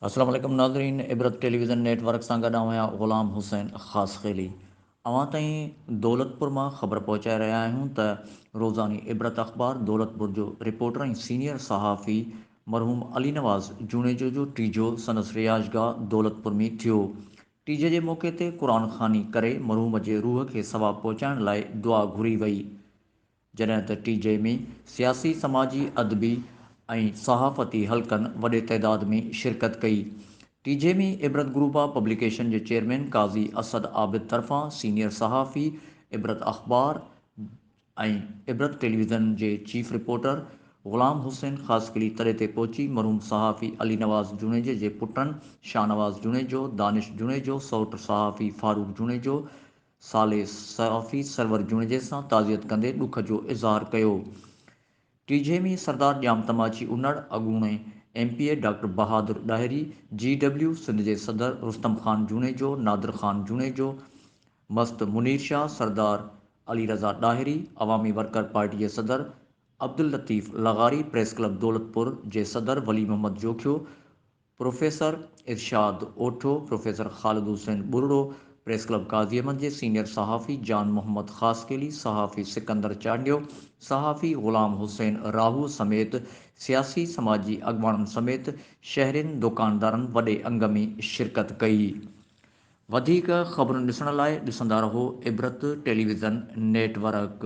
अस्सलाम वालेकुम नाज़रीन। इबरत टेलीविज़न नेटवर्क सां गॾु आहियां ग़ुलाम हुसैन ख़ास ख़ेली। अवां ताईं दौलतपुर मां ख़बर पहुचाए रहिया आहियूं त रोज़ानी इबरत अख़बार दौलतपुर जो रिपोर्टर ऐं सीनियर सहाफ़ी मरहूम अली नवाज़ जूनेजो जो टीजो संदसि रिहाइशगाह दौलतपुर में थियो। टीजे जे मौक़े ते क़ुरान ख़ानी करे मरहूम जे रूह खे सवाबु पहुचाइण लाइ दुआ घुरी वई। जॾहिं त टीजे में सियासी समाजी अदबी ऐं सहाफ़ती हलक़नि वॾे तइदाद में शिरकत कई। टीजे में इबरत ग्रुप ऑफ पब्लिकेशन जे चेयरमैन काज़ी असद आबिद तरफ़ां सीनियर सहाफ़ी इबरत अख़बार ऐं इबरत टेलीविज़न जे चीफ रिपोर्टर ग़ुलाम हुसैन ख़ासकली तरे ते पहुची मरहूम सहाफ़ी अली नवाज़ जुनेजे जे पुटनि शाहनवाज़ जुनेजो, दानिश जुनेजो, सौट सहाफ़ी फारूक जुनेजो, साले सहाफ़ी सरवर जुनेजे सां ताज़ियत कंदे ॾुख जो इज़हार कयो। टीजे में सरदार ॼाम तमाची उनड़ अॻूणे MPA डॉक्टर बहादुर ॾाहिरी, GW सिंध जे सदर रुस्तम ख़ान जुनेजो, नादिर ख़ान जुनेजो, मस्त मुनीर शाह, सरदार अली रज़ा ॾाहिरी, अवामी वर्कर पार्टी जे सदर अब्दुल लतीफ़ लगारी, प्रेस क्लब दौलतपुर जे सदर वली मोहम्मद जोखियो, प्रोफेसर इरशाद ओठो, प्रोफेसर ख़ालिद हुसैन बुरड़ो, प्रेस क्लब काज़ी अहमद जे सीनियर सहाफ़ी जान मोहम्मद ख़ासकेली, सहाफ़ी सिकंदर चांडियो, सहाफ़ी ग़ुलाम हुसैन राहू समेत सियासी समाजी अॻवाननि समेत शहरियुनि दुकानदारनि वॾे अंग में शिरकत कई। वधीक ख़बरूं ॾिसण लाइ ॾिसंदा रहो इबरत टेलीविज़न नेटवर्क।